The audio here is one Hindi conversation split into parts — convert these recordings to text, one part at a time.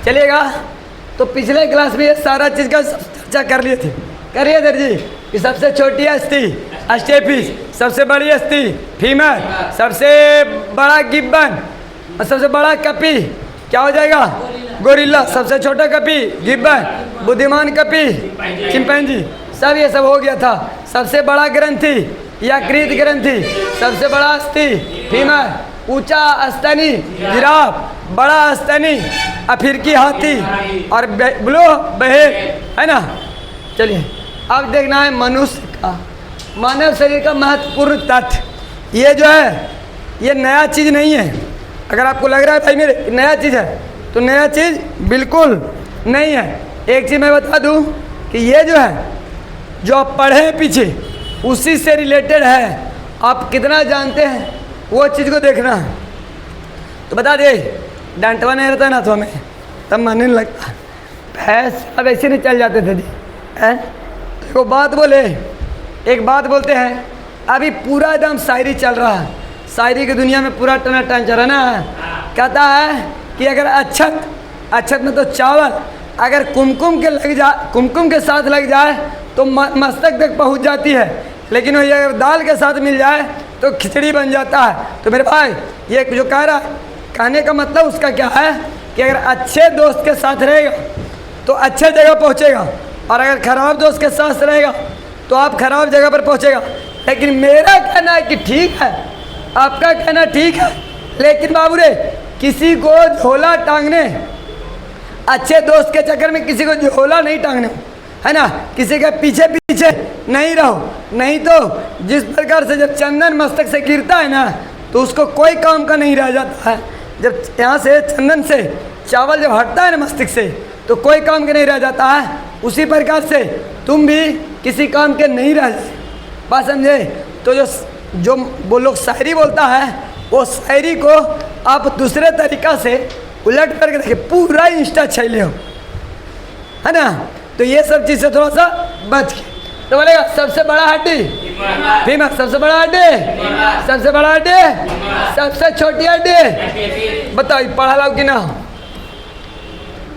चलिएगा। तो पिछले क्लास में ये सारा चीज़ का चर्चा कर लिए थे, करिए दर जी कि सबसे छोटी अस्थि स्टेपिस, सबसे बड़ी अस्थि फीमर, सबसे बड़ा गिब्बन और सबसे बड़ा कपी क्या हो जाएगा? गोरिल्ला। सबसे छोटा कपी गिब्बन, बुद्धिमान कपी चिंपैंजी। सब ये सब हो गया था। सबसे बड़ा ग्रंथि या कृत ग्रंथि, सबसे बड़ा अस्थि फीमर, ऊंचा अस्तनी जिराफ, बड़ा अस्तनी अफ्रीकी हाथी और बोलो बहेर, है ना। चलिए अब देखना है मनुष्य का, मानव शरीर का महत्वपूर्ण तथ्य। ये जो है ये नया चीज़ नहीं है। अगर आपको लग रहा है भाई मेरे नया चीज़ है, तो नया चीज़ बिल्कुल नहीं है। एक चीज़ मैं बता दूं कि ये जो है जो आप पढ़े पीछे उसी से रिलेटेड है। आप कितना जानते हैं वो चीज़ को देखना है। तो बता दे, डांटवा नहीं रहता ना तो हमें तब मन नहीं लगता। भैंस अब ऐसे नहीं चल जाते थे जी, है। तो बात बोले, एक बात बोलते हैं, अभी पूरा एकदम शायरी चल रहा है, शायरी की दुनिया में पूरा टना टन चल रहा ना। कहता है कि अगर अक्षत में तो चावल अगर कुमकुम के साथ लग जाए तो मस्तक तक पहुंच जाती है, लेकिन वही अगर दाल के साथ मिल जाए तो खिचड़ी बन जाता है। तो मेरे भाई ये जो कह रहा है, कहने का मतलब उसका क्या है कि अगर अच्छे दोस्त के साथ रहेगा तो अच्छे जगह पहुंचेगा, और अगर खराब दोस्त के साथ रहेगा तो आप खराब जगह पर पहुंचेगा। लेकिन मेरा कहना है कि ठीक है, आपका कहना ठीक है, लेकिन बाबू रे किसी को झोला टांगने, अच्छे दोस्त के चक्कर में किसी को झोला नहीं टांगने, है ना। किसी के पीछे पीछे नहीं रहो, नहीं तो जिस प्रकार से जब चंदन मस्तक से गिरता है ना तो उसको कोई काम का नहीं रह जाता है। जब यहाँ से चंदन से चावल जब हटता है ना मस्तिष्क से तो कोई काम के नहीं रह जाता है। उसी प्रकार से तुम भी किसी काम के नहीं रह जाते। बात समझे? तो जो वो लोग शायरी बोलता है वो शायरी को आप दूसरे तरीक़ा से उलट करके देखिए, पूरा इंस्टा छैले हो, है ना। तो ये सब चीज़ से थोड़ा सा बच के तो बोलेगा सबसे बड़ा हड्डी फीमर, सबसे बड़ा हड्डी, सबसे बड़ा हड्डी, सबसे छोटी हड्डी। बताओ पढ़ा लो कि ना?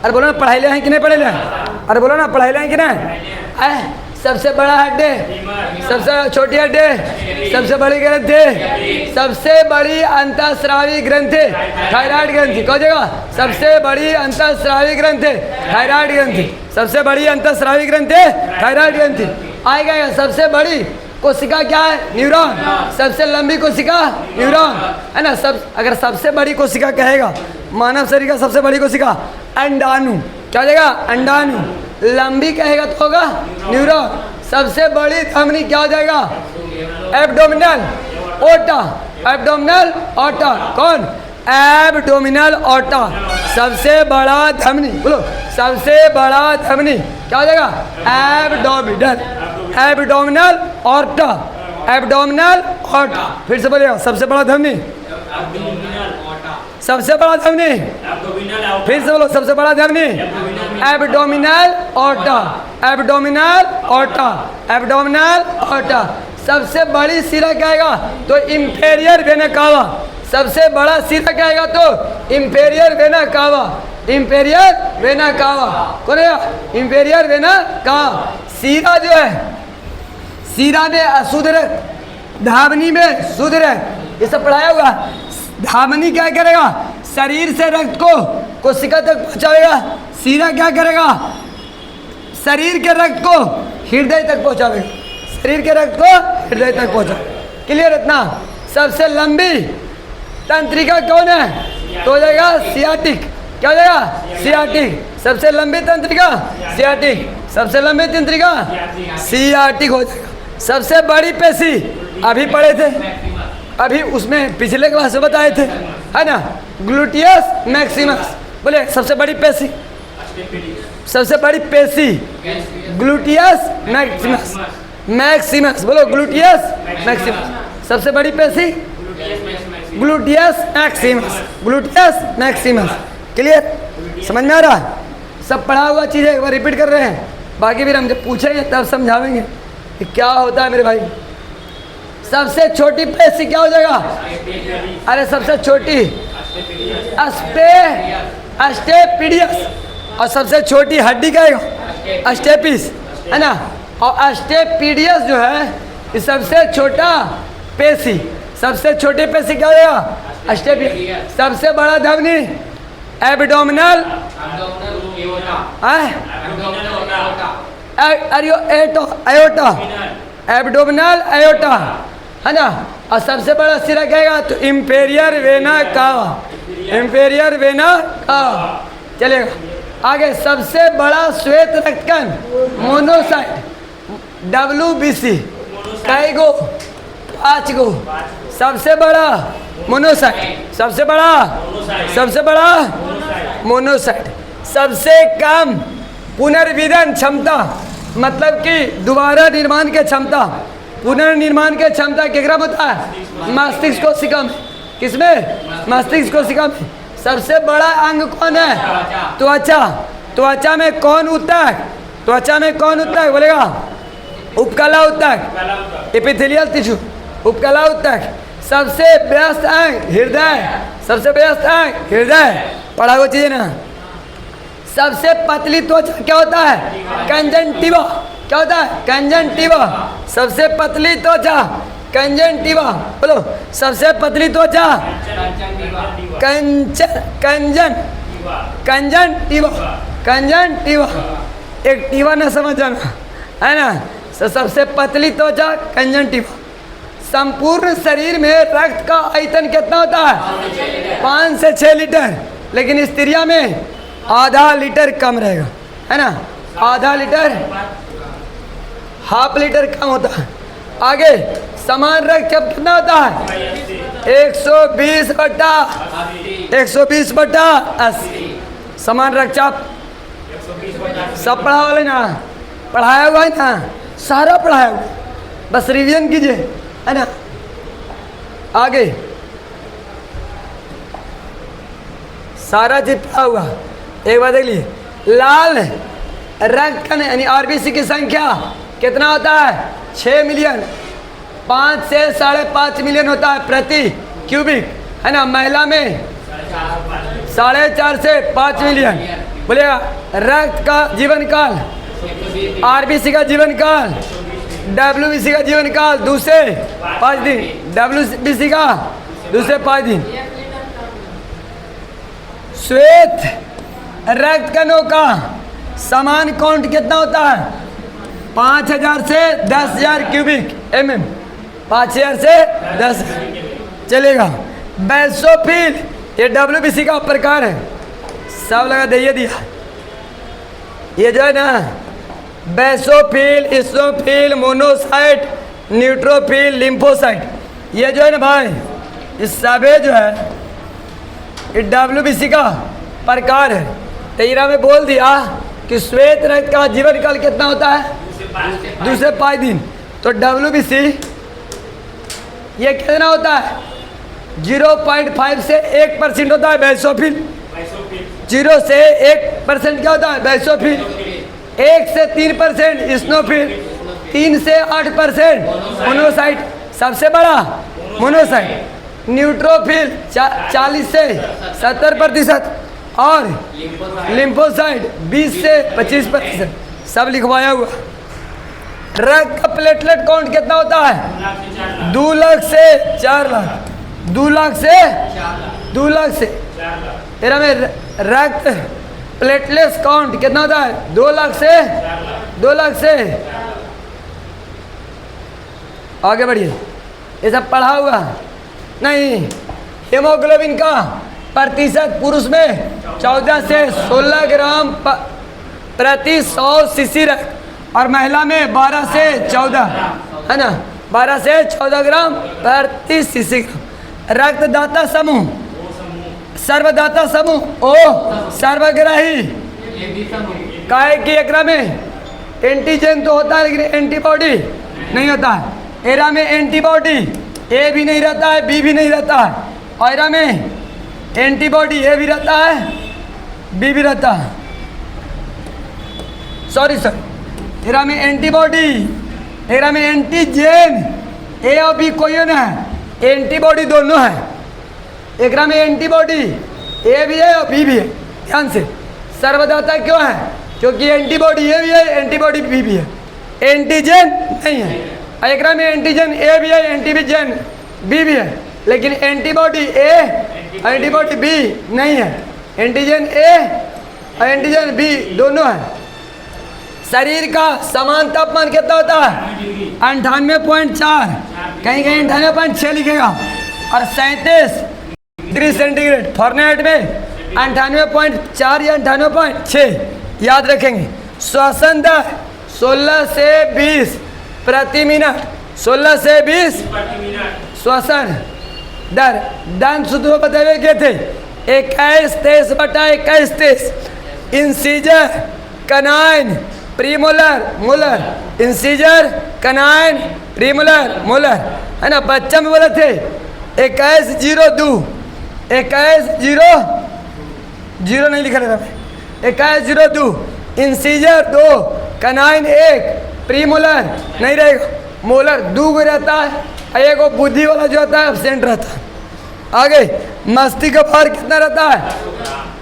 अरे बोलो ना पढ़ाई ले हैं कि नहीं पढ़े ले? अरे बोलो ना पढ़ाई ले हैं कि नहीं? सबसे बड़ा हड्डी, सबसे छोटी हड्डी, सबसे बड़ी ग्रंथि, सबसे बड़ी अंतःस्रावी ग्रंथि थायराइड ग्रंथि। कौन जगह? सबसे बड़ी अंतःस्रावी ग्रंथि थायराइड ग्रंथि, सबसे बड़ी अंतःस्रावी ग्रंथि थायराइड ग्रंथि। आएगा सबसे बड़ी कोशिका क्या है? न्यूरॉन। सबसे लंबी कोशिका न्यूरॉन, है ना। अगर सबसे बड़ी कोशिका कहेगा मानव शरीर का सबसे बड़ी कोशिका अंडाणु, क्या हो जाएगा? अंडाणु। लंबी कहेगा तो होगा न्यूरॉन। सबसे बड़ी धमनी क्या हो जाएगा? एब्डोमिनल ओटा, एब्डोमिनल ओटा। कौन? एब्डोमिनल ओटा। सबसे बड़ा धमनी, बोलो सबसे बड़ा धमनी क्या हो जाएगा? एब्डोमिनल, एब्डोमिनल ओटा, एब्डोमिनल ओटा। फिर से बोलिएगा सबसे बड़ा धमनी, सबसे बड़ा धमनी, फिर से बोलो सबसे बड़ा धमनी, एब्डोमिनल ओटा, एब्डोमिनल ओटा, एब्डोमिनल ओटा। सबसे बड़ी सिरा कहेगा तो इंफेरियर वेना कावा, सबसे बड़ा सिरा कहेगा तो inferior vena cava, inferior vena cava. कौन है? Inferior vena cava. सीरा जो है, सीरा में अशुद्ध रक्त, धामनी में शुद्ध रक्त, ये सब पढ़ाया हुआ। धामनी क्या करेगा? शरीर से रक्त को कोशिका तक पहुंचाएगा। सीरा क्या करेगा? शरीर के रक्त को हृदय तक पहुंचाएगा, शरीर के रक्त को हृदय तक पहुंचाएगा। क्लियर इतना? सबसे लंबी तंत्रिका कौन है? तो हो जाएगा सियाटिक। क्या हो जाएगा? सियाटिक। सबसे लंबी तंत्रिका सियाटिक, सबसे लंबी तंत्रिका सियाटिक हो जाएगा। सबसे बड़ी पेशी अभी पढ़े थे, अभी उसमें पिछले क्लास में बताए थे, है ना। Gluteus Maximus. बोले सबसे बड़ी पेशी, सबसे बड़ी पेशी ग्लूटियस मैक्सिमस, मैक्सिमस। बोलो ग्लूटियस मैक्सिमस। सबसे बड़ी पेशी gluteus Maximus, gluteus Maximus. Clear? समझ में आ रहा है? सब पढ़ा हुआ चीज़ है, एक बार रिपीट कर रहे हैं, बाकी फिर हम जब पूछेंगे तब समझावेंगे कि क्या होता है मेरे भाई। सबसे छोटी पेशी क्या हो जाएगा? अरे सबसे छोटी अस्टेपिडियस, और सबसे छोटी हड्डी क्या है? अस्टेपिस, है ना। और अस्टेपीडियस जो है ये सबसे छोटा पेशी, सबसे छोटी पेशी क्या होगा? अस्टेपिडियस। सबसे बड़ा धमनी एब्डोमिनल एयोटा, एब्डोमिनल एयोटा, है ना। और सबसे बड़ा सिरा कहेगा तो inferior vena cava, inferior vena cava. चलेगा आगे। सबसे बड़ा श्वेत रक्तकण मोनोसाइट WBC, कई गो? 5 गो। सबसे बड़ा मोनोसाइट, सबसे बड़ा मोनोसाइट। सबसे कम पुनर्विधन क्षमता, मतलब कि दोबारा निर्माण की क्षमता, पुनर्निर्माण की क्षमता केकरा होता है? मस्तिष्क कोशिका में। किसमें? मस्तिष्क कोशिका में। सबसे बड़ा अंग कौन है? त्वचा। त्वचा में कौन ऊतक? त्वचा में कौन ऊतक बोलेगा? उपकला ऊतक, एपिथेलियल टिश्यू, उपकला ऊतक। सबसे व्यस्त अंग हृदय, सबसे व्यस्त अंग हृदय। पढ़ा हुआ चीज ना। सबसे पतली त्वचा क्या होता है? कंजंक्टिवा। क्या होता है? कंजंक्टिवा। सबसे पतली त्वचा कंजंक्टिवा। बोलो, सबसे पतली त्वचा कंजंक्टिवा। एक टीवा न समझ जाना, है ना। सबसे पतली त्वचा कंजंक्टिवा। संपूर्ण शरीर में रक्त का आयतन कितना होता है? 5 से 6 लीटर, लेकिन स्त्रियों में आधा लीटर कम रहेगा, है ना। आधा लीटर, ½ लीटर कम होता है। आगे समान रक्तचाप कितना होता है? 120/80। समान रक्तचाप सब पढ़ा वाले ना, पढ़ाया हुआ है ना, सारा पढ़ाया हुआ, बस रिवीजन कीजिए, है ना। आगे सारा चीज पढ़ा हुआ। एक बात देख लीजिए, लाल रक्त कण यानी RBC की संख्या कितना होता है? 6 मिलियन। 5 से 5.5 मिलियन होता है प्रति क्यूबिक, है ना। महिला में 4.5 से 5 मिलियन। बोलेगा रक्त का जीवन काल, RBC का जीवन काल, WBC का जीवन काल 2 से 5 दिन, WBC का 2 से 5 दिन। श्वेत रक्त कणों का समान काउंट कितना होता है? 5000 से 10,000 क्यूबिक mm। 5000 से 10। चलेगा। बेसोफिल ये WBC का प्रकार है, सब लगा दे दिया। ये जो है ना बेसोफिल, इसोफिल, मोनोसाइट, न्यूट्रोफिल, लिम्फोसाइट, ये जो है ना भाई, इस सभी जो है ये WBC का प्रकार है। 13 में बोल दिया कि श्वेत रक्त का जीवन काल कितना होता है? 2 से 5 दिन। तो WBC ये कितना होता है? 0.5 से 1% होता है बेसोफिल। 0 से 1% क्या होता है? बेसोफिल। 1 से 3% इस्नोफिल। 3 से 8% मोनोसाइट, सबसे बड़ा मोनोसाइट। न्यूट्रोफिल 40 से 70% और लिम्फोसाइट 20 से 25%। सब लिखवाया हुआ। रक्त का प्लेटलेट काउंट कितना होता है? 2 लाख से 4 लाख। 2 लाख से तेरा में रक्त प्लेटलेट्स काउंट कितना होता है? 2 लाख से। आगे बढ़िए, ये सब पढ़ा हुआ नहीं। हेमोग्लोबिन का प्रतिशत पुरुष में 14 से 16 ग्राम प्रति 100 सीसी रक्त और महिला में 12 से 14, है ना। 12 से 14 ग्राम प्रति सीसी। रक्तदाता समूह, सर्वदाता समूह ओ सर्वग्राही। काहे कि एकरा में एंटीजन तो होता है लेकिन एंटीबॉडी नहीं होता है। एरा में एंटीबॉडी ए भी नहीं रहता है, बी भी नहीं रहता है। और एरा में एंटीबॉडी ए भी रहता है, बी भी रहता है। सॉरी एरा में एंटीबॉडी, एरा में एंटीजन ए और बी कोई ना है, एंटीबॉडी दोनों है। एकरा में एंटीबॉडी ए भी है और बी भी है। ध्यान से सर्वदाता क्यों है? क्योंकि एंटीबॉडी ए भी है, एंटीबॉडी बी भी है, एंटीजन नहीं है। एकरा में एंटीजन ए भी है, एंटीजन बी भी है, लेकिन एंटीबॉडी ए एंटीबॉडी बी नहीं है। एंटीजन ए और एंटीजन बी दोनों है। शरीर का समान तापमान कितना होता है? 98.4, कहीं कहीं 98.6 लिखेगा, और 37 डिग्री सेंटीग्रेड। फॉरेनहाइट में 98.4 या 98.6 याद रखेंगे। श्वसन दर 16 से 20 प्रति मिनट, 16 से 20 श्वसन दर। दान सूत्र बताए गए थे 21-23/21-23। Incisor, canine, premolar, molar, incisor, canine, premolar, molar, है ना। बच्चा में बोले थे 21-02, 21-0 नहीं लिखा रहता, 21-02। इंसीजर 2, कनाइन 1, प्रीमोलर नहीं रहेगा, मोलर 2 रहता है, एक वो बुद्धि वाला जो होता है एब्सेंट रहता है। आगे मस्तिष्क का भार कितना रहता है?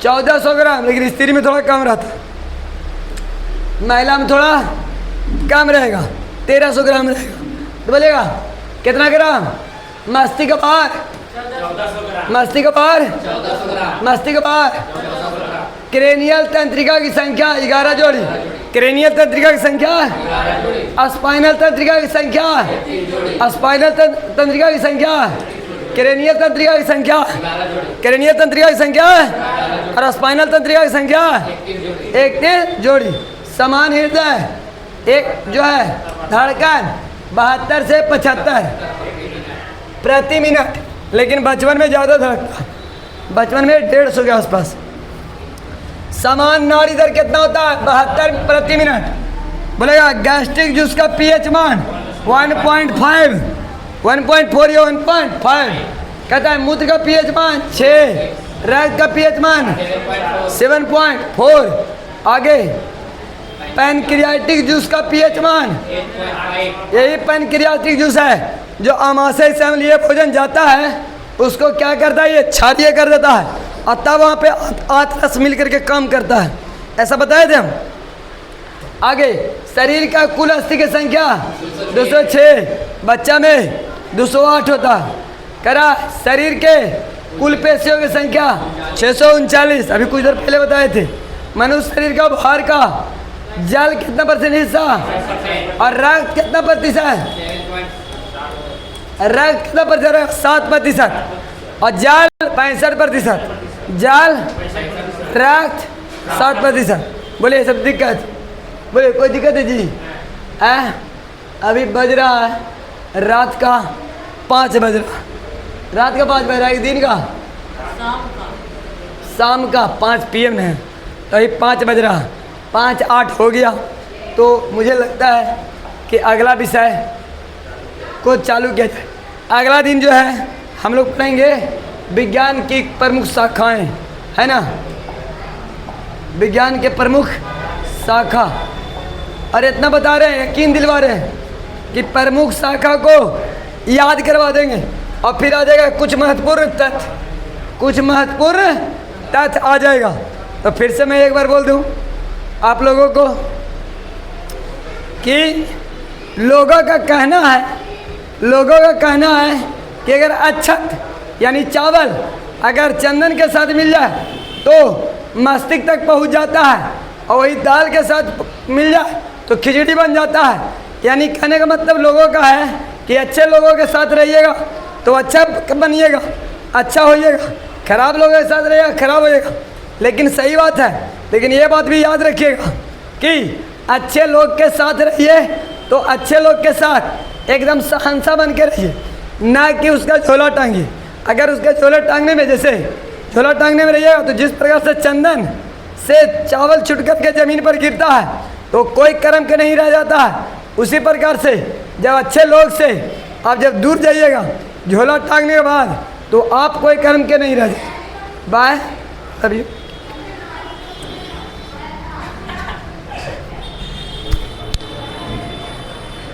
1400 ग्राम, लेकिन स्त्री में थोड़ा कम रहता है, महिला में थोड़ा कम रहेगा, 1300 ग्राम रहेगा। तो बोलेगा कितना ग्राम? मस्तिष्क का भार, मस्तिष्क का भार, मस्तिष्क का भार। क्रेनियल तंत्रिका की संख्या 11 जोड़ी, क्रेनियल तंत्रिका की संख्या, स्पाइनल तंत्रिका की संख्या, स्पाइनल तंत्रिका की संख्या, क्रेनियल तंत्रिका की संख्या, क्रेनियल तंत्रिका की संख्या और स्पाइनल तंत्रिका की संख्या 1 जोड़ी। समान हृदय, एक जो है धड़कन 72 से 75 प्रति मिनट, लेकिन बचपन में ज़्यादा धड़कता, बचपन में 150 के आसपास। समान नाड़ी दर कितना होता है? 72 प्रति मिनट। बोलेगा गैस्ट्रिक जूस का पीएच मान 1.5, 1.4 या 1.5। कहता है मूत्र का पीएच मान 6, रक्त का पीएच मान 7.4। आगे पैनक्रियाटिक जूस का पीएच मान, यही पैनक्रियाटिक जूस है जो आमाशय से अम्लीय भोजन जाता है उसको क्या करता है? ये क्षारीय कर देता है, और तब वहाँ पे आंतरस मिल करके काम करता है। ऐसा बताए थे हम। आगे शरीर का कुल अस्थि की संख्या 206, बच्चा में 208 होता है। करा शरीर के कुल पेशियों की संख्या 639, अभी कुछ देर पहले बताए थे। मनुष्य शरीर का भार का जल कितना % हिस्सा और रक्त कितना प्रतिशत? रक्त कितना प्रतिशत? 7%, और जल 65%, जल रक्त 7%। बोले सब दिक्कत? बोले कोई दिक्कत है जी? अभी बज रहा है रात का 5 बज रहा, रात का 5 बज रहा है, दिन का शाम का 5 PM है, तो अभी 5 बज रहा, 5-8 हो गया। तो मुझे लगता है कि अगला विषय को चालू किया जाए। अगला दिन जो है हम लोग पढ़ेंगे विज्ञान की प्रमुख शाखाएं, है ना, विज्ञान के प्रमुख शाखा। और इतना बता रहे हैं, यकीन दिलवा रहे हैं कि प्रमुख शाखा को याद करवा देंगे, और फिर आ जाएगा कुछ महत्वपूर्ण तथ्य, कुछ महत्वपूर्ण तथ्य आ जाएगा। तो फिर से मैं एक बार बोल दूं आप लोगों को कि लोगों का कहना है कि अगर अक्षत यानी चावल अगर चंदन के साथ मिल जाए तो मस्तिष्क तक पहुंच जाता है, और वही दाल के साथ मिल जाए तो खिचड़ी बन जाता है। यानी कहने का मतलब लोगों का है कि अच्छे लोगों के साथ रहिएगा तो अच्छा बनिएगा, अच्छा होइएगा, खराब लोगों के साथ रहिएगा खराब होइएगा। लेकिन सही बात है, लेकिन ये बात भी याद रखिएगा कि अच्छे लोग के साथ रहिए तो अच्छे लोग के साथ एकदम सहनसा बन के रहिए, ना कि उसका झोला टांगिए। अगर उसका झोला टांगने में, जैसे झोला टांगने में रहिएगा तो जिस प्रकार से चंदन से चावल छुट कर के ज़मीन पर गिरता है तो कोई कर्म के नहीं रह जाता है, उसी प्रकार से जब अच्छे लोग से आप जब दूर जाइएगा झोला टांगने के बाद तो आप कोई कर्म के नहीं रह जाए। Bye, love you.